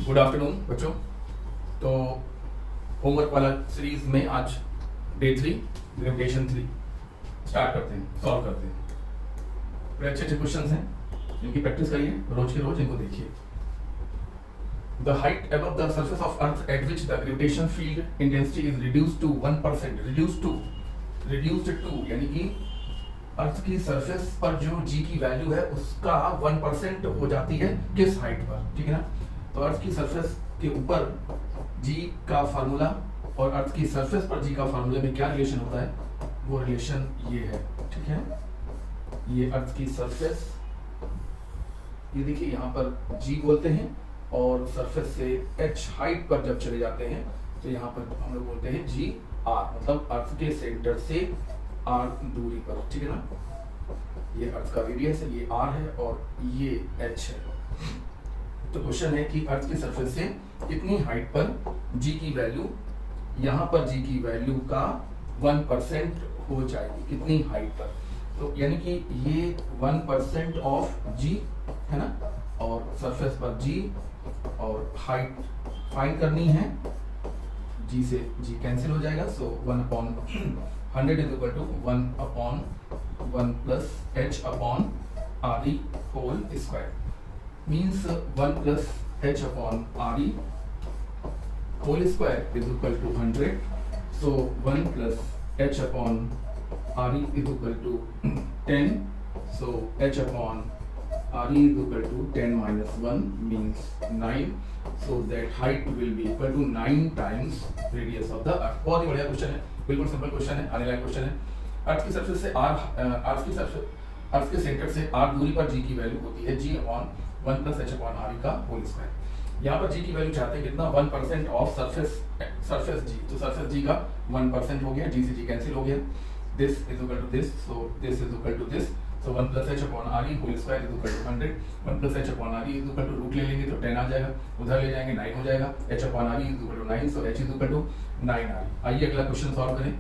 Good afternoon बच्चों। तो homework वाला सीरीज में आज डे 3 ग्रेविटेशन 3 स्टार्ट करते हैं, सॉल्व करते हैं। बड़े अच्छे अच्छे क्वेश्चंस हैं, इनकी प्रैक्टिस करिए रोज के रोज, इनको देखिए। The height above the surface of Earth at which the gravitational field intensity is reduced to 1%, reduced to यानी कि अर्थ की सरफेस पर जो g की वैल्यू है उसका 1% हो जाती है किस हाइट पर, ठीक है ना। तो अर्थ की सरफेस के ऊपर g का फार्मूला और अर्थ की सरफेस पर g का फार्मूला में क्या रिलेशन होता है, वो रिलेशन ये है, ठीक है। ये अर्थ की सरफेस, ये देखिए यहाँ पर g बोलते हैं और सरफेस से h हाइट पर जब चले जाते हैं तो यहाँ पर हम लोग बोलते हैं जी r, मतलब अर्थ के सेंटर से r दूरी पर, ठीक है ना। ये अर्थ का रेडियस है, ये r है और ये h है। तो क्वेश्चन है कि अर्थ की सरफेस से कितनी हाइट पर g की वैल्यू, यहाँ पर g की वैल्यू का 1% हो जाएगी, कितनी हाइट पर। तो यानी कि ये 1% ऑफ g है ना, और सरफेस पर g और हाइट फाइंड करनी है। g से g कैंसिल हो जाएगा, so 1/100 is equal to 1/1 plus h upon r e whole square, means 1 plus h upon r e whole square is equal to 100, so 1 plus h upon r e is equal to 10, so h upon r e is equal to 10 minus 1 means 9, so that height will be equal to 9 times radius of the earth। बहुत ही बढ़िया question है, बिल्कुल simple question है, आने लायक question है। अर्थ की surface से अर्थ के सेंटर से r दूरी पर g की वैल्यू होती है g upon 1 plus h upon r e का होल स्क्वायर। यहाँ पर g की वैल्यू चाहते हैं कितना, 1% ऑफ सरफेस g, तो सरफेस g का 1% हो गया, g से g कैंसिल हो गया, this is equal to this, so this is equal to this, so 1 plus h upon r e whole square is equal to 100, 1 plus h upon r e is equal to root ले लेंगे तो 10 आ जाएगा, उधर ले जाएंगे 9 हो जाएगा, h upon r e is equal to 9, so h is equal to 9 r e। आइए अगला क्वेश्चन सॉल्व करें।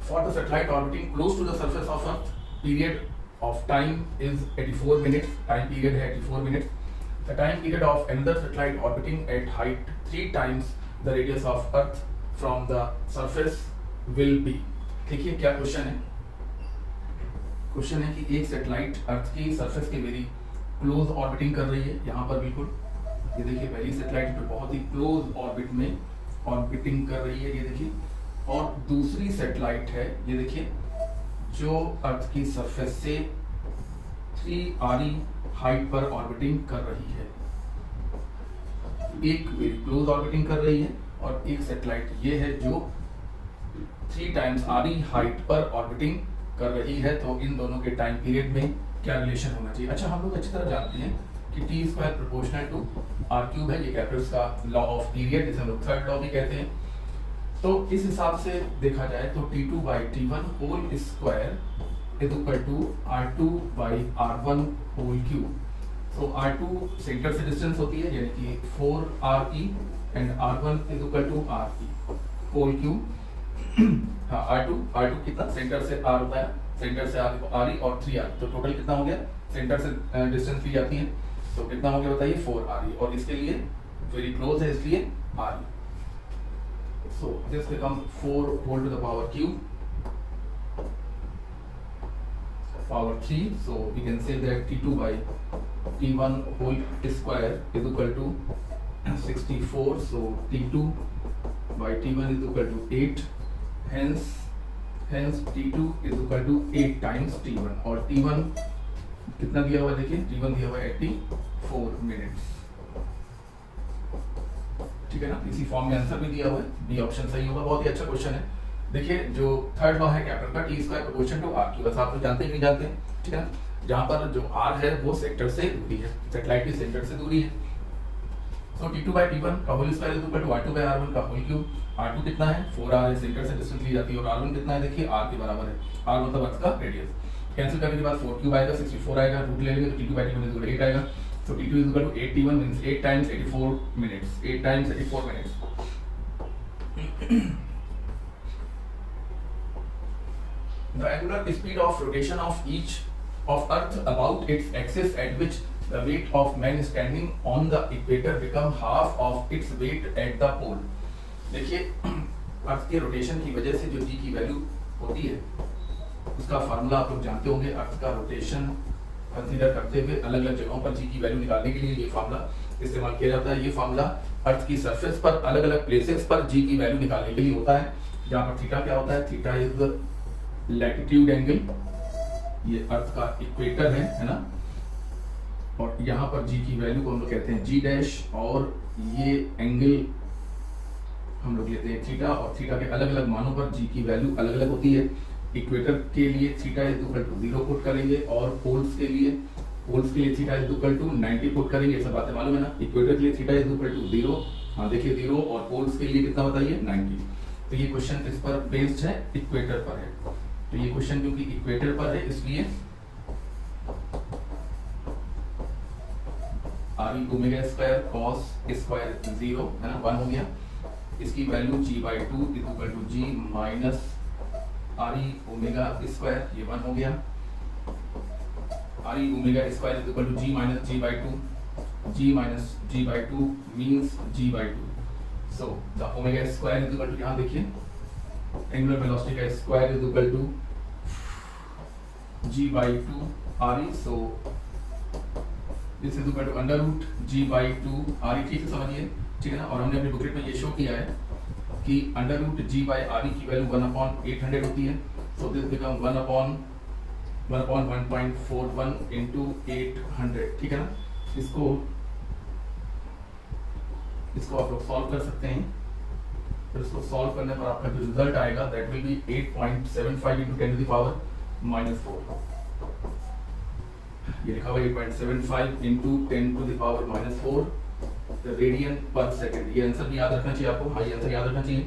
For the satellite orbiting close to the surface of Earth, period of time is 84 minutes, time period है 84 minutes। The time period of another satellite orbiting at height 3 times the radius of Earth from the surface will be। देखिए क्या question है। Question है कि एक satellite अर्थ की surface के very close orbiting कर रही है, यहाँ पर बिल्कुल ये देखिए पहली सैटेलाइट जो बहुत ही क्लोज ऑर्बिट में ऑर्बिटिंग कर रही है, ये देखिए, और दूसरी सैटेलाइट है ये देखिए जो अर्थ की सरफेस से 3 r e हाइट पर ऑर्बिटिंग कर रही है। एक वेरी क्लोज ऑर्बिटिंग कर रही है और एक सैटेलाइट ये है जो 3 टाइम्स r e हाइट पर ऑर्बिटिंग कर रही है। तो इन दोनों के टाइम पीरियड में क्या रिलेशन होना चाहिए। अच्छा, हम लोग अच्छी तरह जानते हैं कि t square proportional to r cube है, ये कैल्कुलस का लॉ ऑफ पीरियड, जिसे हम लोग थर्ड लॉ भी कहते हैं। तो इस हिसाब से देखा जाए तो t2/t1 whole square is equal to r2/r1 whole cube. So r2 center से डिस्टेंस होती है यानी कि 4re and r1 is equal to re whole cube. हाँ, R2 कितना, सेंटर से R होता है, सेंटर से RE और 3R, तो टोटल कितना हो गया, सेंटर से डिस्टेंस ली जाती है तो कितना हो गया बताइए, 4RE, और इसके लिए वेरी क्लोज है इसलिए RE। So this become 4 whole to the power cube power 3, so we can say that t2/t1 whole square is equal to 64, so t2/t1 is equal to 8, hence t2 is equal to 8 times t1, और t1 कितना दिया हुआ है देखिए, t1 दिया हुआ है 84 minutes, ठीक है ना। इसी फॉर्म में आंसर भी दिया हुआ है, बी ऑप्शन सही होगा। बहुत ही अच्छा क्वेश्चन है। देखिए जो थर्ड लॉ है कैपिटल का, t square proportion to r cube, बस आप लोग जानते हैं कि नहीं जानते हैं, ठीक है ना। जहाँ पर जो r है वो सेक्टर से दूरी है, सैटेलाइट की सेंटर से दूरी है। So t2/t1 का whole square is equal to r2/r1 का होल क्यूब। r2 कितना है, 4r है, सेंटर से डिस्टेंस ली जाती है, और r1 कितना है देखिए, r के बराबर है, r मतलब अर्थ का रेडियस। कैंसिल करने के बाद 4 क्यूब आएगा, 64 आएगा, रूट ले लेंगे तो t2/t1 इज इक्वल टू 8 आएगा। So t2 is equal to 8t1 means 8 times 84 minutes, 8 times 84 minutes. The angular speed of rotation of each of Earth about its axis at which the weight of man standing on the equator become half of its weight at the pole. देखिए अर्थ के rotation की वजह से जो जी की value होती है उसका फार्मूला आप लोग जानते होंगे। अर्थ का रोटेशन कंसीडर करते हुए अलग अलग जगहों पर जी की वैल्यू निकालने के लिए ये फार्मूला इस्तेमाल किया जाता है। ये फार्मूला अर्थ की सरफेस पर अलग अलग प्लेसेस पर जी की वैल्यू निकालने के लिए होता है। जहाँ पर थीटा क्या होता है, थीटा इज लैटिट्यूड एंगल, ये अर्थ का इक्वेटर है ना, और यहाँ पर जी की वैल्यू को हम लोग कहते हैं जी डैश, और ये एंगल हम लोग लेते हैं थीटा, और थीटा के अलग अलग मानों पर जी की वैल्यू अलग अलग होती है। इक्वेटर के लिए theta is equal to 0 put करेंगे, और पोल्स के लिए theta is equal to 90 put करेंगे। सब बातें मालूम है ना। इक्वेटर के लिए थीटा इज इक्वल टू 0, हाँ देखिए 0, और पोल्स के लिए कितना बताइए 90। तो ये क्वेश्चन इस पर बेस्ड है, इक्वेटर पर है। तो ये क्वेश्चन क्योंकि इक्वेटर पर है इसलिए R omega square cos square 0 है ना, 1 हो गया। इसकी value g/2 is equal to g minus R omega square, ये 1 हो गया। R omega square is equal to g minus g/2, g minus g/2 means g/2। So the omega square is equal to, यहाँ देखिए angular velocity का square is equal to g/2 R, so this is equal to under root g/2 are. ठीक से समझिए, ठीक है ना। और हमने अपनी बुकलेट में ये शो किया है कि अंडर रूट g/r की वैल्यू 1/800 होती है। सो दिस बिकम 1/1.41 इंटू 800, ठीक है ना। इसको आप लोग सॉल्व कर सकते हैं। फिर इसको सॉल्व करने पर आपका जो रिजल्ट आएगा that will be 8.75 into 10 to the power -4। ये लिखा हुआ 8.75 into 10 to the power -4 radian पर सेकंड। ये आंसर भी याद रखना चाहिए आपको, हाँ ये आंसर याद रखना चाहिए।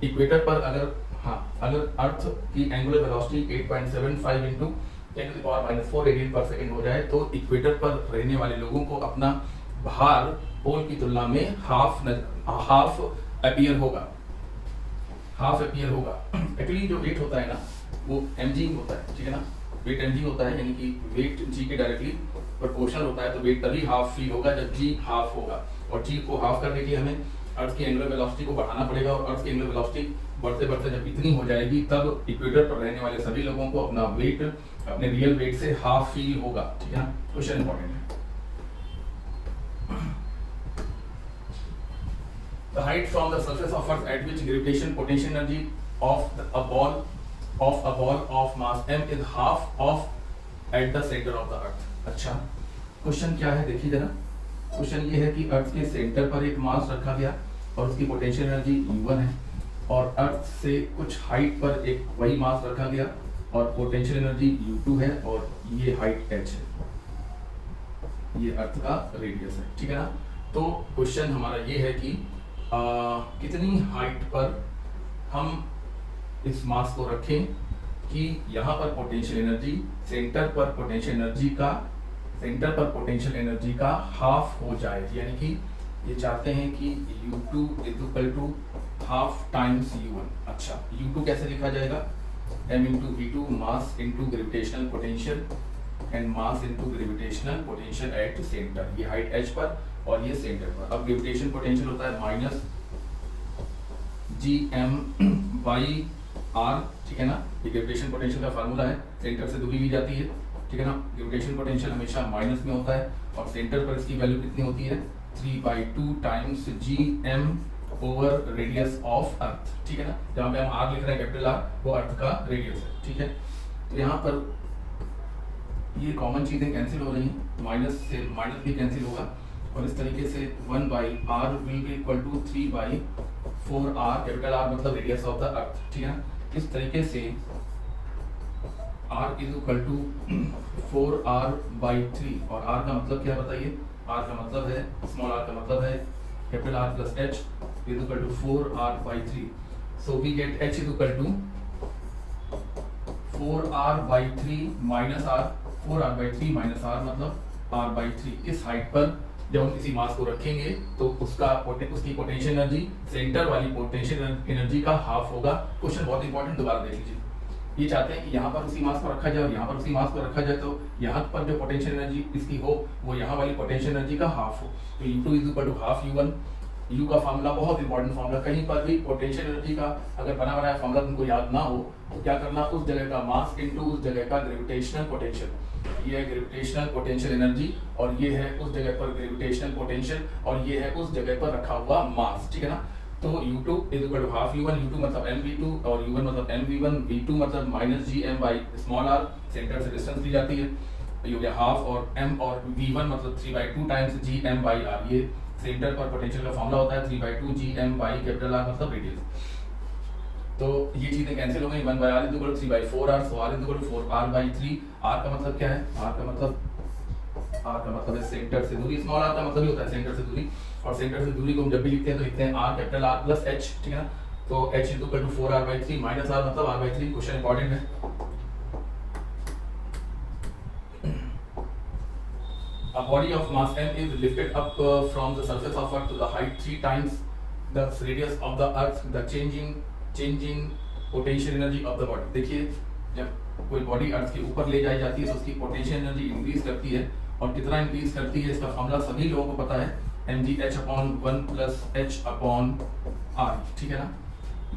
इक्वेटर पर अगर अर्थ की angular velocity 8.75 into 10 to the power -4 radian पर सेकंड हो जाए तो इक्वेटर पर रहने वाले लोगों को अपना भार पोल की तुलना में हाफ अपीयर होगा। एक्चुअली जो वेट होता है ना वो mg होता है, ठीक है ना। वेट mg होता है, यानी कि वेट g के डायरेक्टली प्रोपोर्शनल होता है। तो वेट तभी हाफ फील होगा जब g हाफ होगा, और g को हाफ करने के लिए हमें अर्थ की एंगुलर वेलोसिटी को बढ़ाना पड़ेगा, और अर्थ की एंगुलर वेलोसिटी बढ़ते बढ़ते जब इतनी हो जाएगी तब इक्वेटर पर रहने वाले सभी लोगों को अपना वेट अपने रियल वेट से हाफ फील होगा, ठीक है ना। क्वेश्चन इंपॉर्टेंट है। The height from the surface of Earth at which gravitation potential energy of a ball of mass m is half of at the center of the Earth। अच्छा, question क्या है देखिए जरा। क्वेश्चन ये है कि अर्थ के सेंटर पर एक मास रखा गया और उसकी पोटेंशियल एनर्जी u1 है, और अर्थ से कुछ हाइट पर एक वही मास रखा गया और पोटेंशियल एनर्जी u2 है, और ये हाइट h है, ये अर्थ का रेडियस है, ठीक है ना। तो क्वेश्चन हमारा ये है कि कितनी हाइट पर हम इस मास को रखें कि यहाँ पर पोटेंशियल एनर्जी सेंटर पर पोटेंशियल एनर्जी का हाफ हो जाए। यानी कि ये चाहते हैं कि u2 is equal to half times u1। अच्छा, u2 कैसे लिखा जाएगा, m into v2 mass into gravitational potential and mass into gravitational potential at centre. ये हाइट h पर और ये सेंटर पर। अब ग्रेविटेशन पोटेंशियल होता है माइनस gm/r, ठीक है ना। ये ग्रेविटेशन पोटेंशियल का फार्मूला है, सेंटर से दूरी ली जाती है, ठीक है ना। ग्रेविटेशन पोटेंशियल हमेशा माइनस में होता है, और सेंटर पर इसकी वैल्यू कितनी होती है 3/2 times gm over radius of earth, ठीक है ना। जहाँ पे हम r लिख रहे हैं कैपिटल R, वो अर्थ का रेडियस है, ठीक है। तो यहाँ पर ये कॉमन चीजें कैंसिल हो रही हैं, माइनस से माइनस भी कैंसिल होगा, और इस तरीके से 1/r will be equal to 3/4r, capital R मतलब रेडियस ऑफ द अर्थ, ठीक है ना। इस तरीके से r is equal to 4r/3, और r का मतलब क्या बताइए, r का मतलब है स्मॉल r का मतलब है capital R plus h is equal to 4r/3। So we get h is equal to 4r/3 minus r, 4r/3 minus r मतलब r/3। इस हाइट पर जब हम किसी मास को रखेंगे तो उसकी पोटेंशियल एनर्जी सेंटर वाली पोटेंशियल एनर्जी का हाफ होगा। क्वेश्चन बहुत इंपॉर्टेंट, दोबारा देख लीजिए। ये चाहते हैं कि यहाँ पर उसी मास को रखा जाए और यहाँ पर उसी मास को रखा जाए, तो यहाँ पर जो पोटेंशियल एनर्जी इसकी हो वो यहाँ वाली पोटेंशियल एनर्जी का हाफ हो। तो U2 is equal to half U1। U का फार्मूला बहुत इंपॉर्टेंट फार्मूला, कहीं पर भी पोटेंशियल एनर्जी का अगर बना बनाया फार्मूला तुमको याद ना हो तो क्या करना, उस जगह का मास इनटू उस जगह का ग्रेविटेशनल पोटेंशियल। ये है ग्रेविटेशनल पोटेंशियल एनर्जी और ये है उस जगह पर ग्रेविटेशनल पोटेंशियल और ये है उस जगह पर रखा हुआ मास, ठीक है ना। तो U2 is equal to half U1, U2 मतलब mv2 और U1 मतलब mv1, v2 मतलब minus gm by small r, centre से डिस्टेंस दी जाती है, ये हो गया हाफ, और m और v1 मतलब 3/2 टाइम्स gm बाई r, ये सेंटर पर पोटेंशियल का फॉर्मूला होता है 3/2 gm बाई कैपिटल R मतलब रेडियस। तो ये चीजें कैंसिल हो गई, 1/r is equal to 3/4r, so r is equal to 4r/3। r का मतलब क्या है, r का मतलब है सेंटर से दूरी, स्मॉल r का मतलब ही होता है सेंटर से दूरी, और सेंटर से दूरी को हम जब भी लिखते हैं तो लिखते हैं r capital R plus h, ठीक है ना। तो h is equal to 4r/3 minus r मतलब r/3। क्वेश्चन इंपॉर्टेंट है। A body of mass m is lifted up from the surface of Earth to the height 3 times the radius of the Earth, the changing potential energy of the body। देखिए जब कोई body earth के ऊपर ले जाई जाती है तो उसकी पोटेंशियल एनर्जी इंक्रीज करती है, और कितना इंक्रीज करती है इसका फॉर्मूला सभी लोगों को पता है, mgh/1 प्लस h/r, ठीक है ना।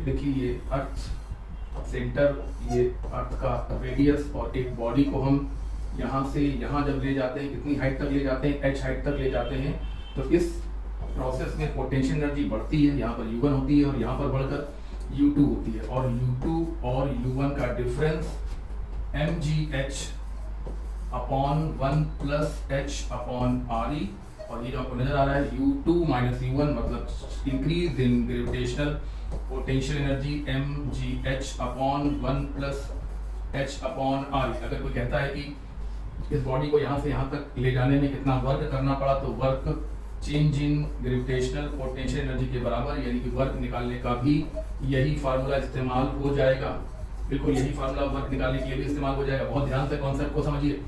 देखिए ये अर्थ सेंटर, ये अर्थ का रेडियस, और एक बॉडी को हम यहाँ से यहाँ जब ले जाते हैं कितनी हाइट तक ले जाते हैं, h हाइट तक ले जाते हैं, तो इस प्रोसेस में पोटेंशियल एनर्जी बढ़ती है, यहाँ पर U1 होती है और यहाँ पर बढ़कर U2 होती है, और U2 और U1 का डिफरेंस mgh/1 प्लस h/re, और ये जो आपको नजर आ रहा है U2 माइनस U1 मतलब increase in gravitational potential energy mgh/1 plus h/re। अगर कोई कहता है कि इस बॉडी को यहाँ से यहाँ तक ले जाने में कितना वर्क करना पड़ा, तो work change in gravitational potential energy के बराबर, यानी कि वर्क निकालने का भी यही फार्मूला इस्तेमाल हो जाएगा। बिल्कुल यही फार्मूला वर्क निकालने के लिए भी इस्तेमाल हो जाएगा। बहुत ध्यान से कॉन्सेप्ट को समझिए।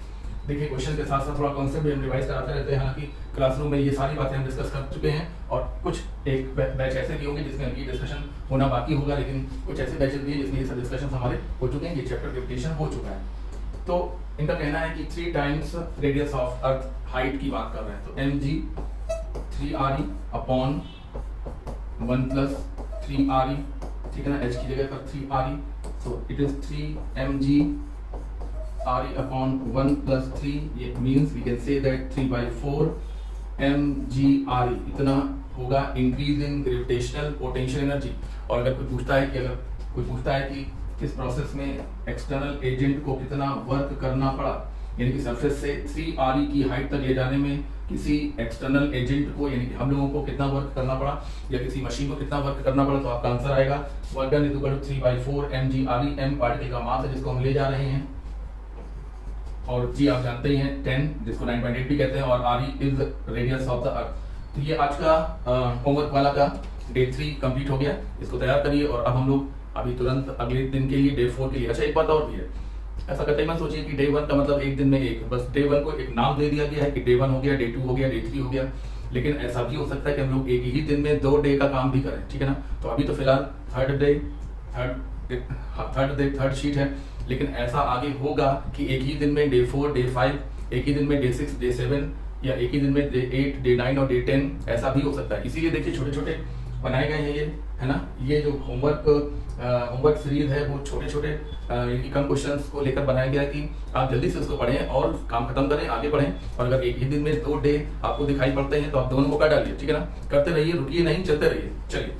देखिए क्वेश्चन के साथ साथ थोड़ा कॉन्सेप्ट भी हम रिवाइज कराते रहते हैं, हालांकि क्लासरूम में ये सारी बातें हम डिस्कस कर चुके हैं, और कुछ एक बैच ऐसे भी होंगे जिसमें अभी डिस्कशन होना बाकी होगा, लेकिन कुछ ऐसे बैचेस भी हैं जिसमें ये सब डिस्कशन हमारे हो चुके हैं, ये चैप्टर ग्रेविटेशन हो चुका है। तो इनका कहना है कि 3 times radius of earth height की बात कर रहे हैं, तो mg 3re/1 प्लस 3re, ठीक है ना, h की जगह पर 3re, so it is 3mg re/1 plus 3, ये means we can say that 3/4 mg/re इतना होगा increase in gravitational potential energy. और अगर कोई पूछता है कि इस प्रोसेस में एक्सटर्नल एजेंट को कितना वर्क करना पड़ा, यानी कि सरफेस से 3re की हाइट तक ले जाने में किसी एक्सटर्नल एजेंट को, यानी कि हम लोगों को कितना वर्क करना पड़ा या किसी मशीन को कितना वर्क करना पड़ा, तो आपका आंसर आएगा work done is equal to 3/4 mg/re। m particle का मास है जिसको हम ले जा रहे हैं, और जी आप जानते ही हैं 10 जिसको 9.8 भी कहते हैं, और re is radius of the अर्थ। तो ये आज का होमवर्क वाला का डे 3 कंप्लीट हो गया, इसको तैयार करिए। और अब हम लोग अभी तुरंत अगले दिन के लिए डे 4 के लिए। अच्छा एक बात और भी है, ऐसा कतई मत सोचिए कि डे 1 का मतलब एक दिन में एक, बस डे 1 को एक नाम दे दिया गया है कि डे 1 हो गया, डे 2 हो गया, डे 3 हो गया, लेकिन ऐसा भी हो सकता है कि हम लोग एक ही दिन में 2 डे का काम भी करें, ठीक है ना। तो अभी तो फिलहाल थर्ड शीट है, लेकिन ऐसा आगे होगा कि एक ही दिन में डे 4, डे 5, एक ही दिन में डे 6, डे 7, या एक ही दिन में डे 8, डे 9 और डे 10, ऐसा भी हो सकता है। इसीलिए देखिए छोटे छोटे बनाए गए हैं ये, है ना। ये जो होमवर्क सीरीज है वो छोटे छोटे इनकी कम क्वेश्चंस को लेकर बनाया गया है कि आप जल्दी से उसको पढ़ें और काम खत्म करें, आगे बढ़ें। और अगर एक ही दिन में 2 डे आपको दिखाई पड़ते हैं तो आप दोनों को कर डालिए, ठीक है ना। करते रहिए, रुकिए नहीं, चलते रहिए। चलिए।